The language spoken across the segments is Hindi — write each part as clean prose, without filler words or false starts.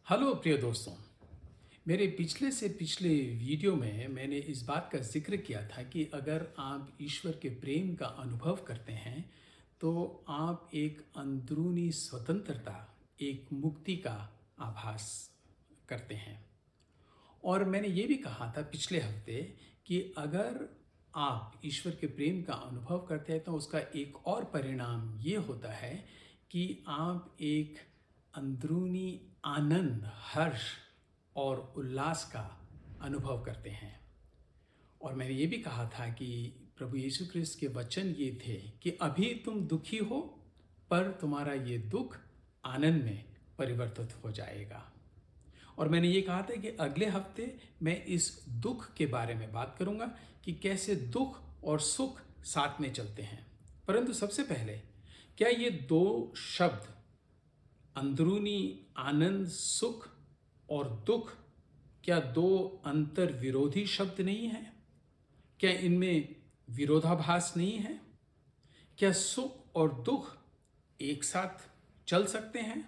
हेलो प्रिय दोस्तों। मेरे पिछले से पिछले वीडियो में मैंने इस बात का जिक्र किया था कि अगर आप ईश्वर के प्रेम का अनुभव करते हैं तो आप एक अंदरूनी स्वतंत्रता, एक मुक्ति का आभास करते हैं। और मैंने ये भी कहा था पिछले हफ्ते कि अगर आप ईश्वर के प्रेम का अनुभव करते हैं तो उसका एक और परिणाम ये होता है कि आप एक अंदरूनी आनंद, हर्ष और उल्लास का अनुभव करते हैं। और मैंने ये भी कहा था कि प्रभु यीशु क्रिस्त के वचन ये थे कि अभी तुम दुखी हो, पर तुम्हारा ये दुख आनंद में परिवर्तित हो जाएगा। और मैंने ये कहा था कि अगले हफ्ते मैं इस दुख के बारे में बात करूंगा कि कैसे दुख और सुख साथ में चलते हैं। परंतु सबसे पहले, क्या ये दो शब्द अंदरूनी आनंद, सुख और दुख, क्या दो अंतर विरोधी शब्द नहीं है? क्या इनमें विरोधाभास नहीं है? क्या सुख और दुख एक साथ चल सकते हैं?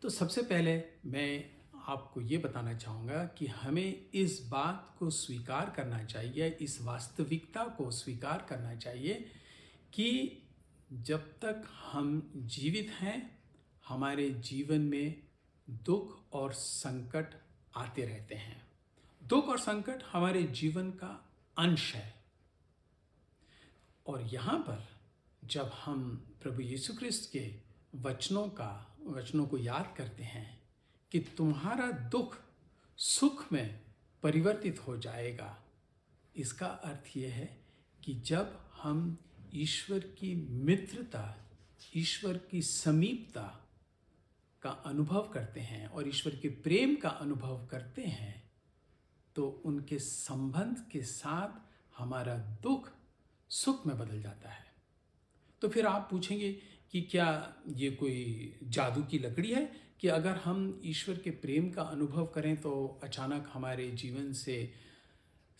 तो सबसे पहले मैं आपको ये बताना चाहूँगा कि हमें इस बात को स्वीकार करना चाहिए, इस वास्तविकता को स्वीकार करना चाहिए कि जब तक हम जीवित हैं हमारे जीवन में दुख और संकट आते रहते हैं। दुख और संकट हमारे जीवन का अंश है। और यहाँ पर जब हम प्रभु यीशु क्रिस्त के वचनों को याद करते हैं कि तुम्हारा दुख सुख में परिवर्तित हो जाएगा, इसका अर्थ यह है कि जब हम ईश्वर की मित्रता, ईश्वर की समीपता का अनुभव करते हैं और ईश्वर के प्रेम का अनुभव करते हैं तो उनके संबंध के साथ हमारा दुख सुख में बदल जाता है। तो फिर आप पूछेंगे कि क्या ये कोई जादू की लकड़ी है कि अगर हम ईश्वर के प्रेम का अनुभव करें तो अचानक हमारे जीवन से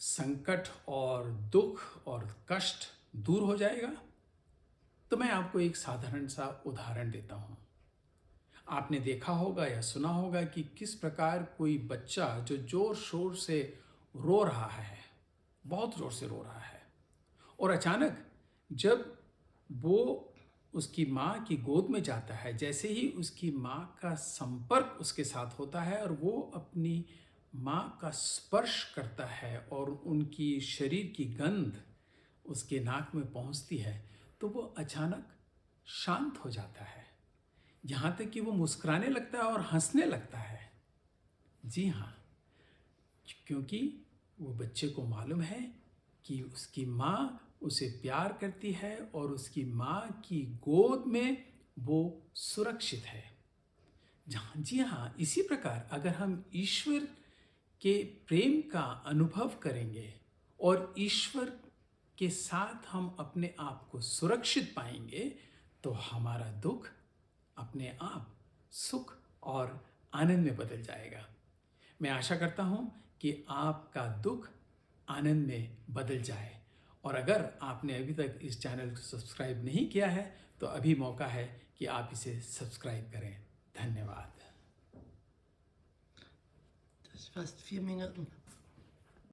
संकट और दुख और कष्ट दूर हो जाएगा? तो मैं आपको एक साधारण सा उदाहरण देता हूँ। आपने देखा होगा या सुना होगा कि किस प्रकार कोई बच्चा जो जोर शोर से रो रहा है, बहुत जोर से रो रहा है, और अचानक जब वो उसकी माँ की गोद में जाता है, जैसे ही उसकी माँ का संपर्क उसके साथ होता है और वो अपनी माँ का स्पर्श करता है और उनकी शरीर की गंध उसके नाक में पहुँचती है, तो वो अचानक शांत हो जाता है। यहाँ तक कि वो मुस्कुराने लगता है और हंसने लगता है। जी हाँ, क्योंकि वो बच्चे को मालूम है कि उसकी माँ उसे प्यार करती है और उसकी माँ की गोद में वो सुरक्षित है। जी हाँ, इसी प्रकार अगर हम ईश्वर के प्रेम का अनुभव करेंगे और ईश्वर के साथ हम अपने आप को सुरक्षित पाएंगे तो हमारा दुख अपने आप सुख और आनंद में बदल जाएगा। मैं आशा करता हूँ कि आपका दुख आनंद में बदल जाए। और अगर आपने अभी तक इस चैनल को सब्सक्राइब नहीं किया है तो अभी मौका है कि आप इसे सब्सक्राइब करें। धन्यवाद। Das ist fast 4 Minuten.